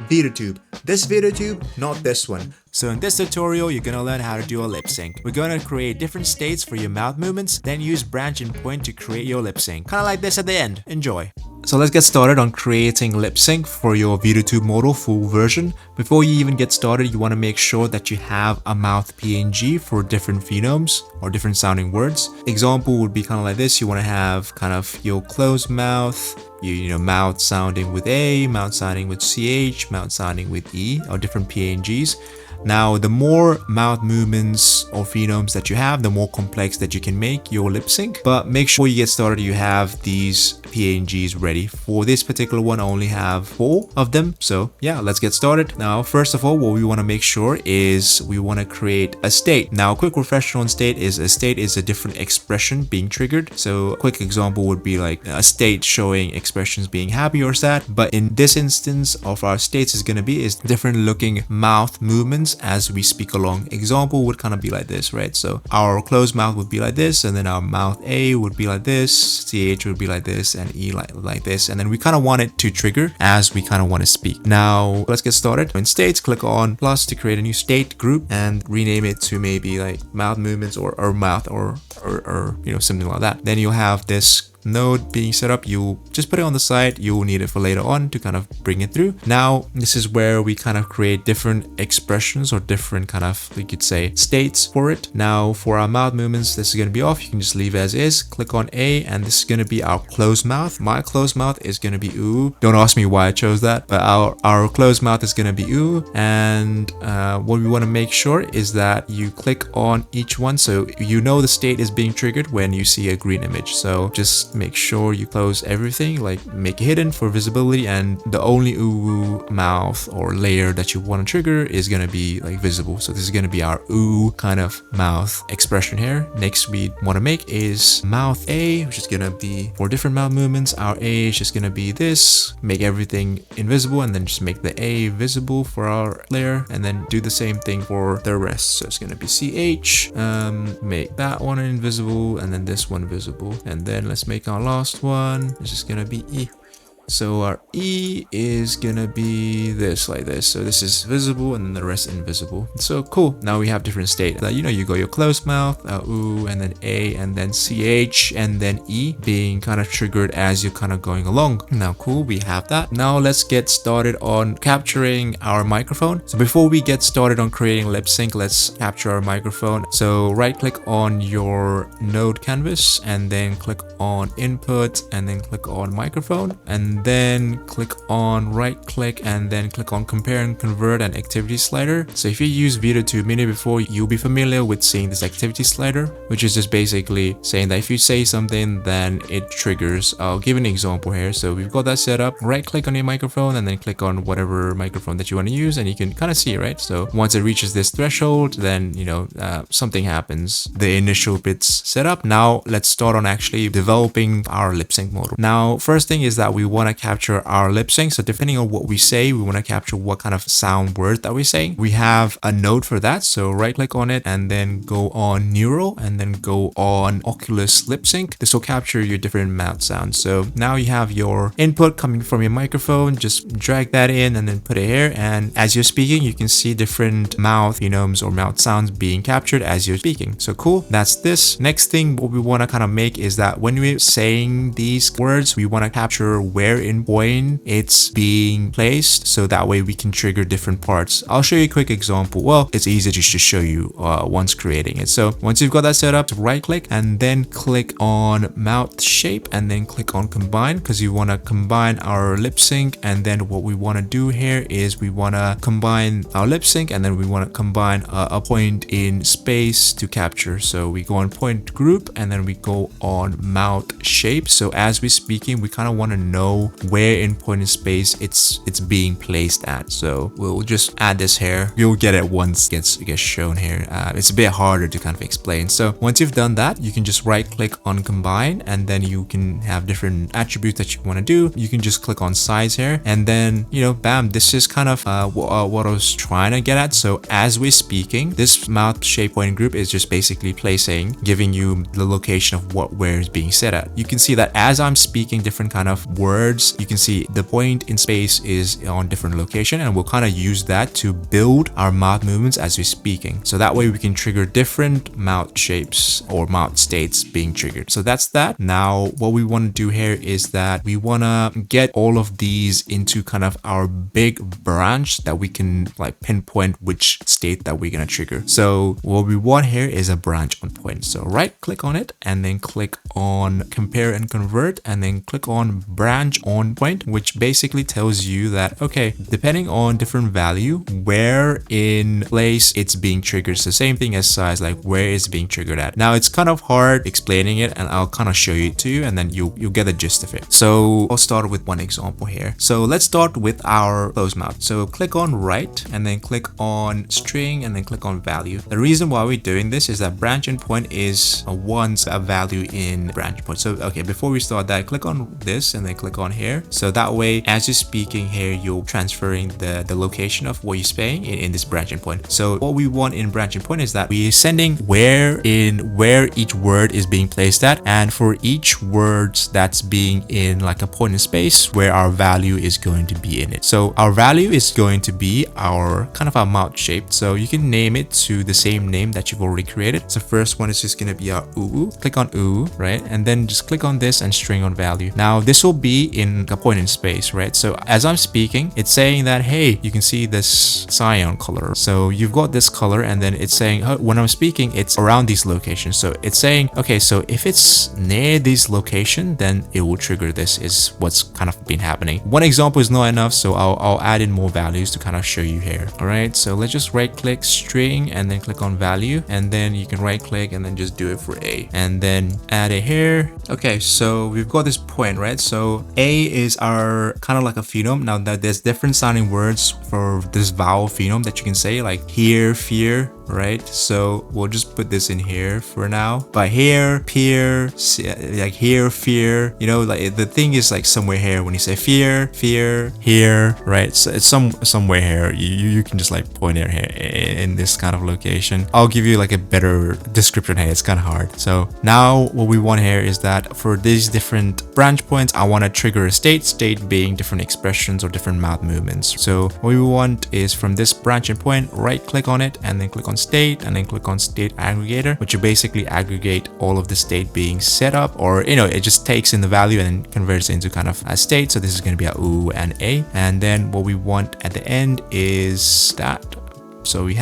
VeadoTube. This VeadoTube, not this one. So in this tutorial, you're gonna learn how to do a lip sync. We're gonna create different states for your mouth movements, then use branch and point to create your lip sync. Kinda like this at the end. Enjoy. So let's get started on creating lip sync for your VeadoTube model full version. Before you even get started, you want to make sure that you have a mouth PNG for different phonemes or different sounding words. Example would be kind of like this. You want to have kind of your closed mouth, you know, mouth sounding with A, mouth sounding with CH, mouth sounding with E, or different PNGs. Now, the more mouth movements or phonemes that you have, the more complex that you can make your lip sync. But make sure you get started, you have these PNGs ready. For this particular one, I only have 4 of them. So yeah, let's get started. Now, first of all, what we want to make sure is we want to create a state. Now, a quick refresher on state is a different expression being triggered. So a quick example would be like a state showing expressions being happy or sad. But in this instance of our states is going to be different looking mouth movements as we speak along. Example would kind of be like this, right? So our closed mouth would be like this, and then our mouth A would be like this, CH would be like this, and E like this. And then we kind of want it to trigger as we kind of want to speak. Now let's get started. In states, click on plus to create a new state group and rename it to maybe like mouth movements or mouth or you know, something like that. Then you'll have this node being set up. You'll just put it on the side. You'll need it for later on to kind of bring it through. Now this is where we kind of create different expressions or different kind of, you could say, states for it. Now for our mouth movements, this is going to be off. You can just leave as is. Click on A, and this is going to be our closed mouth. My closed mouth is going to be ooh. Don't ask me why I chose that, but our closed mouth is going to be ooh. And what we want to make sure is that you click on each one, so you know the state is being triggered when you see a green image. So just make sure you close everything, like make it hidden for visibility, and the only ooh mouth or layer that you want to trigger is going to be like visible. So this is going to be our ooh kind of mouth expression here. Next we want to make is mouth A, which is going to be for different mouth movements. Our A is just going to be this, make everything invisible, and then just make the A visible for our layer, and then do the same thing for the rest. So it's going to be CH, make that one invisible, and then this one visible, and then let's make our last one. This is gonna be E. So our E is gonna be this, like this. So this is visible and then the rest invisible. So cool. Now we have different state that, you know, you got your closed mouth, ooh, and then A, and then CH, and then E being kind of triggered as you're kind of going along. Now cool, we have that. Now let's get started on capturing our microphone. So before we get started on creating lip sync, let's capture our microphone. So right click on your node canvas, and then click on input, and then click on microphone, and then click on right click, and then click on compare and convert an activity slider. So if you use VeadoTube Mini before, you'll be familiar with seeing this activity slider, which is just basically saying that if you say something, then it triggers. I'll give an example here. So we've got that set up. Right click on your microphone, and then click on whatever microphone that you want to use, and you can kind of see, right? So once it reaches this threshold, then, you know, something happens. The initial bits set up. Now let's start on actually developing our lip sync model. Now, first thing is that we want to capture our lip sync. So depending on what we say, we want to capture what kind of sound word that we're saying. We have a node for that. So right click on it, and then go on neural, and then go on Oculus Lip Sync. This will capture your different mouth sounds. So now you have your input coming from your microphone. Just drag that in and then put it here. And as you're speaking, you can see different mouth phonemes or mouth sounds being captured as you're speaking. So cool. That's this. Next thing, what we want to kind of make is that when we're saying these words, we want to capture where in point it's being placed, so that way we can trigger different parts. I'll show you a quick example. Well, it's easier just to show you once creating it. So once you've got that set up, right click, and then click on mouth shape, and then click on combine, because you want to combine our lip sync. And then what we want to do here is we want to combine our lip sync, and then we want to combine a point in space to capture. So we go on point group, and then we go on mouth shape. So as we're speaking, we kind of want to know where in point in space it's being placed at. So we'll just add this here. You'll get it once it gets shown here. It's a bit harder to kind of explain. So once you've done that, you can just right click on combine, and then you can have different attributes that you want to do. You can just click on size here, and then, you know, bam, this is kind of what I was trying to get at. So as we're speaking, this mouth shape point group is just basically placing, giving you the location of where it's being set at. You can see that as I'm speaking different kind of words words, you can see the point in space is on different location, and we'll kind of use that to build our mouth movements as we're speaking. So that way we can trigger different mouth shapes or mouth states being triggered. So that's that. Now what we want to do here is that we want to get all of these into kind of our big branch that we can like pinpoint which state that we're going to trigger. So what we want here is a branch on point. So right click on it and then click on compare and convert, and then click on branch on point, which basically tells you that, okay, depending on different value, where in place it's being triggered. It's the same thing as size, like where it's being triggered at. Now it's kind of hard explaining it, and I'll kind of show you to you, and then you'll get the gist of it. So I'll start with one example here. So let's start with our closed mouth. So click on right and then click on string and then click on value. The reason why we're doing this is that branch and point is once a value in branch point. So okay, before we start that, click on this and then click on here. So that way, as you're speaking here, you're transferring the location of what you're saying in this branch and point. So what we want in branch and point is that we're sending where each word is being placed at, and for each word that's being in like a point in space where our value is going to be in it. So our value is going to be our kind of our mouth shape. So you can name it to the same name that you've already created. So first one is just going to be our ooh. Click on ooh, right? And then just click on this and string on value. Now this will be in a point in space, right? So as I'm speaking, it's saying that, hey, you can see this cyan color. So you've got this color, and then it's saying, oh, when I'm speaking, it's around these locations. So it's saying, okay, so if it's near this location, then it will trigger this, is what's kind of been happening. One example is not enough, so I'll add in more values to kind of show you here. All right, so let's just right click string and then click on value, and then you can right click and then just do it for A and then add it here. Okay, so we've got this point, right? So A is our kind of like a phenome. Now that there's different sounding words for this vowel phenome that you can say, like here, fear, right? So we'll just put this in here for now. But here, peer, like here, fear, you know, like the thing is like somewhere here. When you say fear, here, right? So it's somewhere here. You can just like point it here in this kind of location. I'll give you like a better description here. It's kind of hard. So now what we want here is that for these different branch points, I want to trigger a state being different expressions or different mouth movements. So what we want is from this branch and point, right click on it and then click on state and then click on state aggregator, which will basically aggregate all of the state being set up, or you know, it just takes in the value and converts it into kind of a state. So this is going to be a ooh and a, and then what we want at the end is that. So we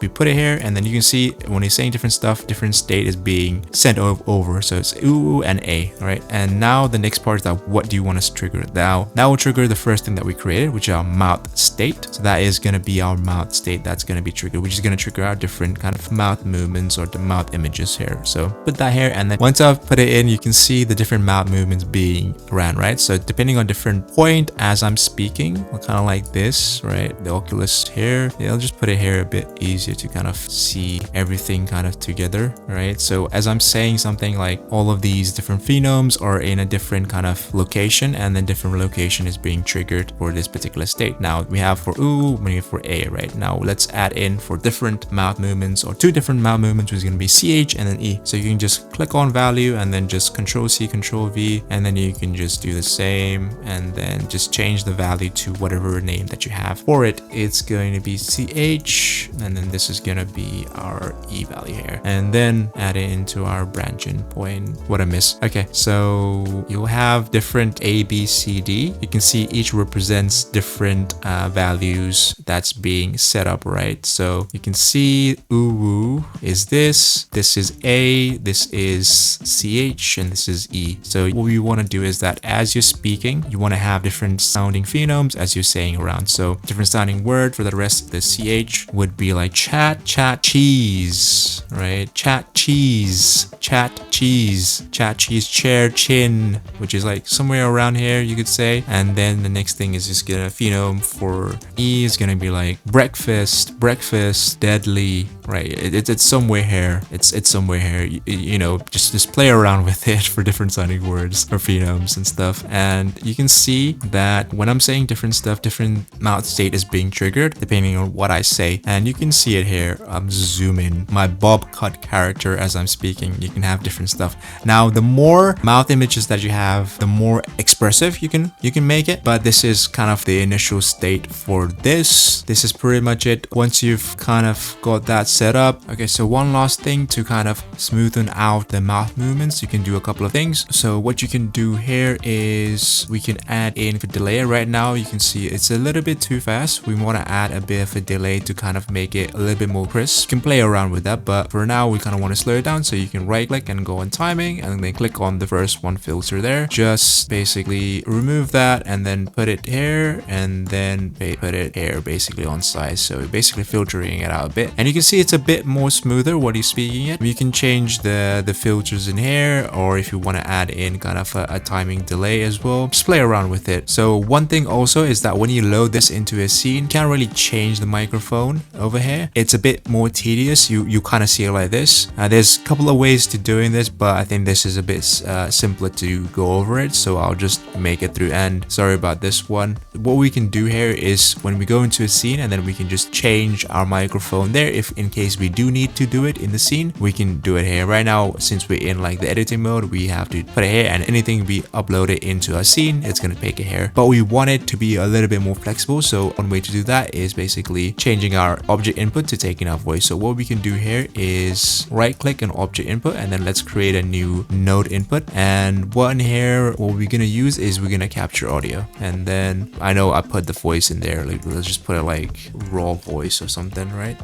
put it here, and then you can see when he's saying different stuff, different state is being sent over. So it's ooh and a, all right? And now the next part is that what do you want us to trigger? Now we'll trigger the first thing that we created, which is our mouth state. So that is going to be our mouth state that's going to be triggered, which is going to trigger our different kind of mouth movements or the mouth images here. So put that here, and then once I've put it in, you can see the different mouth movements being ran, right? So depending on different point as I'm speaking, kind of like this, right? The Oculus here, I'll just put it here a bit easier to kind of see everything kind of together, right? So as I'm saying something, like all of these different phenomes are in a different kind of location, and then different location is being triggered for this particular state. Now we have for ooh, we have for a, right? Now let's add in for different mouth movements, or two different mouth movements, which is going to be ch and then e. So you can just click on value and then just control C, control V, and then you can just do the same and then just change the value to whatever name that you have for it. It's going to be ch, and then this is gonna be our e value here, and then add it into our branching point. What I missed? Okay, so you'll have different A, B, C, D. You can see each represents different values that's being set up, right? So you can see ooh is this is A, this is ch, and this is e. So what we want to do is that as you're speaking, you want to have different sounding phenomes as you're saying around. So different sounding word for the rest, the ch would be like chat, cheese, right? Chat, cheese, chair, chin, which is like somewhere around here, you could say. And then the next thing is just gonna phenome for E is gonna be like breakfast, deadly, right? It's somewhere here. It's somewhere here. You know, just play around with it for different sounding words or phonemes and stuff. And you can see that when I'm saying different stuff, different mouth state is being triggered depending on what I say. And you can see it here. I'm zooming my bob cut character as I'm speaking. You can have different stuff. Now, the more mouth images that you have, the more expressive you can make it. But this is kind of the initial state for this. This is pretty much it. Once you've kind of got that set up. Okay, so one last thing to kind of smoothen out the mouth movements, you can do a couple of things. So what you can do here is we can add in for delay. Right now you can see it's a little bit too fast. We want to add a bit of a delay to kind of make it a little bit more crisp. You can play around with that, but for now we kind of want to slow it down. So you can right click and go on timing and then click on the first one filter there. Just basically remove that and then put it here and then put it here basically on size. So basically filtering it out a bit, and you can see it's a bit more smoother what he's speaking it. You can change the filters in here, or if you want to add in kind of a timing delay as well, just play around with it. So one thing also is that when you load this into a scene, you can't really change the microphone over here. It's a bit more tedious. You kind of see it like this. There's a couple of ways to doing this, but I think this is a bit simpler to go over it, so I'll just make it through. And sorry about this one. What we can do here is when we go into a scene, and then we can just change our microphone there. If in case we do need to do it in the scene, we can do it here. Right now, since we're in like the editing mode, we have to put it here, and anything we upload it into our scene, it's gonna take it here. But we want it to be a little bit more flexible, so one way to do that is basically changing our object input to taking our voice. So what we can do here is right click on object input, and then let's create a new node input. And one here, what we're gonna use is we're gonna capture audio, and then I know I put the voice in there. Like, let's just put it like raw voice or something, right?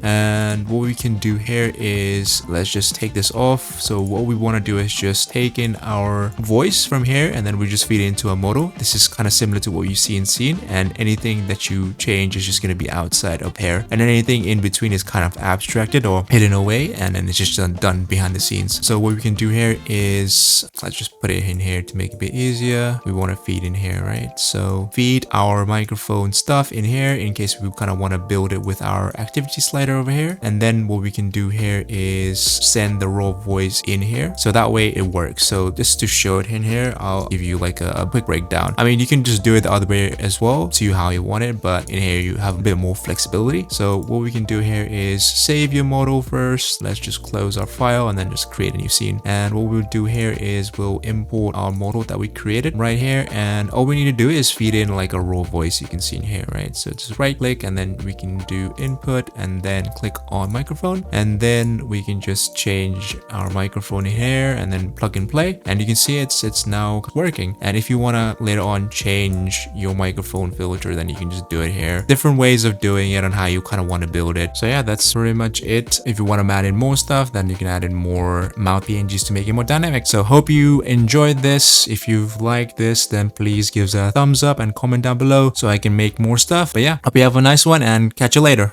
And what we can do here is let's just take this off. So what we want to do is just take in our voice from here, and then we just feed it into a model. This is kind of similar to what you see in scene, and anything that you change is just going to be outside of here, and then anything in between is kind of abstracted or hidden away, and then it's just done behind the scenes. So what we can do here is let's just put it in here to make it a bit easier. We want to feed in here, right? So feed our microphone stuff in here in case we kind of want to build it with our activity slider over here. And then what we can do here is send the raw voice in here, so that way it works. So just to show it in here, I'll give you like a quick breakdown. I mean, you can just do it the other way as well, to how you want it, but in here you have a bit more flexibility. So what we can do here is save your model first. Let's just close our file and then just create a new scene. And what we'll do here is we'll import our model that we created right here, and all we need to do is feed in like a raw voice. You can see in here, right? So just right click, and then we can do input, and then click on microphone, and then we can just change our microphone here and then plug and play, and you can see it's now working. And if you want to later on change your microphone filter, then you can just do it here. Different ways of doing it on how you kind of want to build it. So yeah, that's pretty much it. If you want to add in more stuff, then you can add in more mouth PNGs to make it more dynamic. So hope you enjoyed this. If you've liked this, then please give us a thumbs up and comment down below so I can make more stuff. But yeah, hope you have a nice one and catch you later.